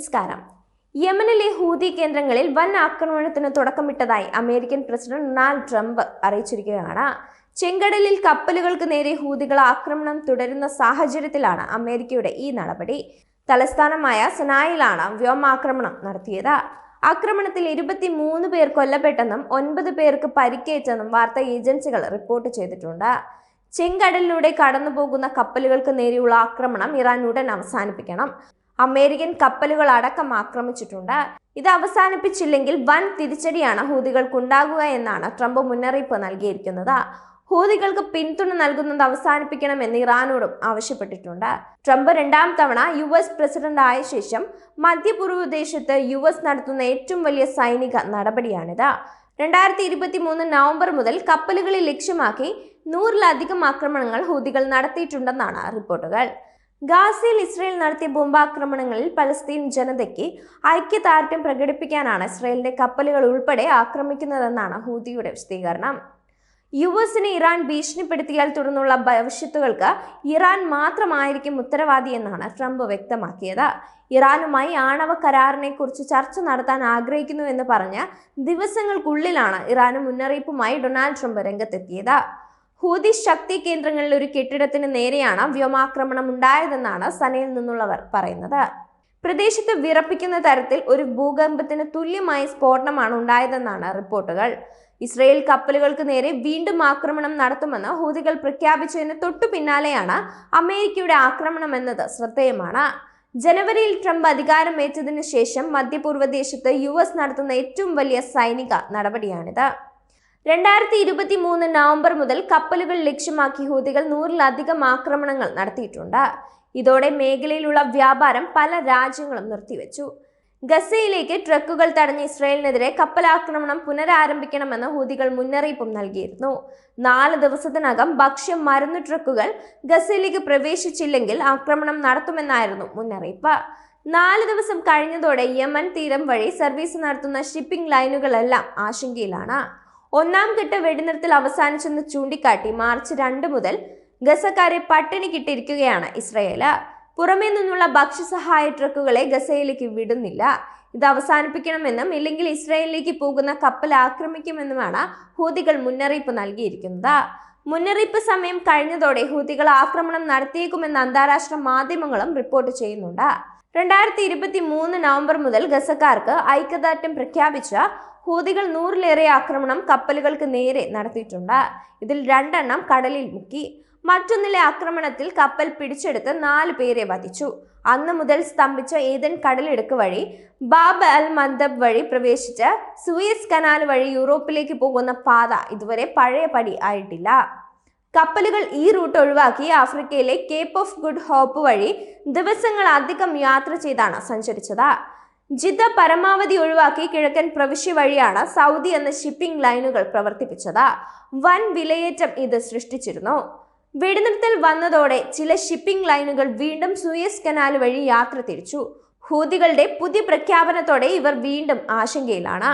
നമസ്കാരം. യമനിലെ ഹൂതി കേന്ദ്രങ്ങളിൽ വൻ ആക്രമണത്തിന് തുടക്കമിട്ടതായി അമേരിക്കൻ പ്രസിഡന്റ് ഡൊണാൾഡ് ട്രംപ് അറിയിച്ചിരിക്കുകയാണ്. ചെങ്കടലിൽ കപ്പലുകൾക്ക് നേരെ ഹൂതികൾ ആക്രമണം തുടരുന്ന സാഹചര്യത്തിലാണ് അമേരിക്കയുടെ ഈ നടപടി. തലസ്ഥാനമായ സനായിലാണ് വ്യോമാക്രമണം നടത്തിയത്. ആക്രമണത്തിൽ 23 പേർ കൊല്ലപ്പെട്ടെന്നും 9 പേർക്ക് പരിക്കേറ്റെന്നും വാർത്താ ഏജൻസികൾ റിപ്പോർട്ട് ചെയ്തിട്ടുണ്ട്. ചെങ്കടലിലൂടെ കടന്നുപോകുന്ന കപ്പലുകൾക്ക് നേരെയുള്ള ആക്രമണം ഇറാൻ ഉടൻ അവസാനിപ്പിക്കണം. അമേരിക്കൻ കപ്പലുകൾ അടക്കം ആക്രമിച്ചിട്ടുണ്ട്. ഇത് അവസാനിപ്പിച്ചില്ലെങ്കിൽ വൻ തിരിച്ചടിയാണ് ഹൂതികൾക്കുണ്ടാകുക എന്നാണ് ട്രംപ് മുന്നറിയിപ്പ് നൽകിയിരിക്കുന്നത്. ഹൂതികൾക്ക് പിന്തുണ നൽകുന്നത് അവസാനിപ്പിക്കണമെന്ന് ഇറാനോടും ആവശ്യപ്പെട്ടിട്ടുണ്ട്. ട്രംപ് 2ാം തവണ US പ്രസിഡന്റ് ആയ ശേഷം മധ്യപൂർവ്വദേശത്ത് US നടത്തുന്ന ഏറ്റവും വലിയ സൈനിക നടപടിയാണിത്. 2023 നവംബർ മുതൽ കപ്പലുകളെ ലക്ഷ്യമാക്കി 100-ലധികം ആക്രമണങ്ങൾ ഹൂതികൾ നടത്തിയിട്ടുണ്ടെന്നാണ് റിപ്പോർട്ടുകൾ. ഗാസയിൽ ഇസ്രയേൽ നടത്തിയ ബോംബാക്രമണങ്ങളിൽ പലസ്തീൻ ജനതയ്ക്ക് ഐക്യദാർഢ്യം പ്രകടിപ്പിക്കാനാണ് ഇസ്രയേലിന്റെ കപ്പലുകൾ ഉൾപ്പെടെ ആക്രമിക്കുന്നതെന്നാണ് ഹൂതിയുടെ വിശദീകരണം. യുഎസിനെ ഇറാൻ ഭീഷണിപ്പെടുത്തിയാൽ തുടർന്നുള്ള ഭവിഷ്യത്തുകൾക്ക് ഇറാൻ മാത്രമായിരിക്കും ഉത്തരവാദിയെന്നാണ് ട്രംപ് വ്യക്തമാക്കിയത്. ഇറാനുമായി ആണവ കരാറിനെ കുറിച്ച് ചർച്ച നടത്താൻ ആഗ്രഹിക്കുന്നുവെന്ന് പറഞ്ഞ് ദിവസങ്ങൾക്കുള്ളിലാണ് ഇറാന് മുന്നറിയിപ്പുമായി ഡൊണാൾഡ് ട്രംപ് രംഗത്തെത്തിയത്. ഹൂതി ശക്തി കേന്ദ്രങ്ങളിൽ ഒരു കെട്ടിടത്തിന് നേരെയാണ് വ്യോമാക്രമണം ഉണ്ടായതെന്നാണ് സനയിൽ നിന്നുള്ളവർ പറയുന്നത്. പ്രദേശത്ത് വിറപ്പിക്കുന്ന തരത്തിൽ ഒരു ഭൂകമ്പത്തിന് തുല്യമായ സ്ഫോടനമാണ് ഉണ്ടായതെന്നാണ് റിപ്പോർട്ടുകൾ. ഇസ്രയേൽ കപ്പലുകൾക്ക് നേരെ വീണ്ടും ആക്രമണം നടത്തുമെന്ന് ഹൂതികൾ പ്രഖ്യാപിച്ചതിന് തൊട്ടു പിന്നാലെയാണ് അമേരിക്കയുടെ ആക്രമണം എന്നത് ശ്രദ്ധേയമാണ്. ജനുവരിയിൽ ട്രംപ് അധികാരമേറ്റതിനു ശേഷം മധ്യപൂർവ്വദേശത്ത് US നടത്തുന്ന ഏറ്റവും വലിയ സൈനിക നടപടിയാണിത്. 2023 നവംബർ മുതൽ കപ്പലുകൾ ലക്ഷ്യമാക്കി ഹൂതികൾ 100-ലധികം ആക്രമണങ്ങൾ നടത്തിയിട്ടുണ്ട്. ഇതോടെ മേഖലയിലുള്ള വ്യാപാരം പല രാജ്യങ്ങളും നിർത്തിവെച്ചു. ഗസയിലേക്ക് ട്രക്കുകൾ തടഞ്ഞ ഇസ്രയേലിനെതിരെ കപ്പലാക്രമണം പുനരാരംഭിക്കണമെന്ന് ഹൂതികൾ മുന്നറിയിപ്പും നൽകിയിരുന്നു. 4 ദിവസത്തിനകം ഭക്ഷ്യം മരുന്ന് ട്രക്കുകൾ ഗസയിലേക്ക് പ്രവേശിച്ചില്ലെങ്കിൽ ആക്രമണം നടത്തുമെന്നായിരുന്നു മുന്നറിയിപ്പ്. 4 ദിവസം കഴിഞ്ഞതോടെ യമൻ തീരം വഴി സർവീസ് നടത്തുന്ന ഷിപ്പിംഗ് ലൈനുകളെല്ലാം ആശങ്കയിലാണ്. 1ാം ഘട്ട വെടിനിർത്തൽ അവസാനിച്ചെന്ന് ചൂണ്ടിക്കാട്ടി മാർച്ച് 2 മുതൽ ഗസക്കാരെ പട്ടിണിക്കിട്ടിരിക്കുകയാണ് ഇസ്രയേല്. പുറമേ നിന്നുള്ള ഭക്ഷ്യസഹായ ട്രക്കുകളെ ഗസയിലേക്ക് വിടുന്നില്ല. ഇത് അവസാനിപ്പിക്കണമെന്നും ഇല്ലെങ്കിൽ ഇസ്രയേലിലേക്ക് പോകുന്ന കപ്പൽ ആക്രമിക്കുമെന്നുമാണ് ഹൂതികൾ മുന്നറിയിപ്പ് നൽകിയിരിക്കുന്നത്. മുന്നറിയിപ്പ് സമയം കഴിഞ്ഞതോടെ ഹൂതികൾ ആക്രമണം നടത്തിയേക്കുമെന്ന് അന്താരാഷ്ട്ര മാധ്യമങ്ങളും റിപ്പോർട്ട് ചെയ്യുന്നുണ്ട്. 2023 നവംബർ മുതൽ ഗസക്കാർക്ക് ഐക്യദാർഢ്യം പ്രഖ്യാപിച്ച ഹൂതികൾ 100-ലേറെ ആക്രമണം കപ്പലുകൾക്ക് നേരെ നടത്തിയിട്ടുണ്ട്. ഇതിൽ 2 എണ്ണം കടലിൽ മുക്കി. മറ്റൊന്നിലെ ആക്രമണത്തിൽ കപ്പൽ പിടിച്ചെടുത്ത് 4 പേരെ വധിച്ചു. അന്ന് മുതൽ സ്തംഭിച്ച ഏദൻ കടലിടുക്ക് വഴി ബാബ് അൽ മന്ദബ് വഴി പ്രവേശിച്ച് സൂയസ് കനാൽ വഴി യൂറോപ്പിലേക്ക് പോകുന്ന പാത ഇതുവരെ പഴയപടി ആയിട്ടില്ല. കപ്പലുകൾ ഈ റൂട്ട് ഒഴിവാക്കി ആഫ്രിക്കയിലെ കേപ്പ് ഓഫ് ഗുഡ് ഹോപ്പ് വഴി ദിവസങ്ങൾ അധികം യാത്ര ചെയ്താണ് സഞ്ചരിച്ചത്. ജിദ്ദ പരമാവധി ഒഴിവാക്കി കിഴക്കൻ പ്രവിശ്യ വഴിയാണ് സൗദി എന്ന ഷിപ്പിംഗ് ലൈനുകൾ പ്രവർത്തിപ്പിച്ചത്. വൻ വിലയേറ്റം ഇത് സൃഷ്ടിച്ചിരുന്നു. വെടിനിർത്തൽ വന്നതോടെ ചില ഷിപ്പിംഗ് ലൈനുകൾ വീണ്ടും സൂയസ് കനാൽ വഴി യാത്ര തിരിച്ചു. ഹൂതികളുടെ പുതിയ പ്രഖ്യാപനത്തോടെ ഇവർ വീണ്ടും ആശങ്കയിലാണ്.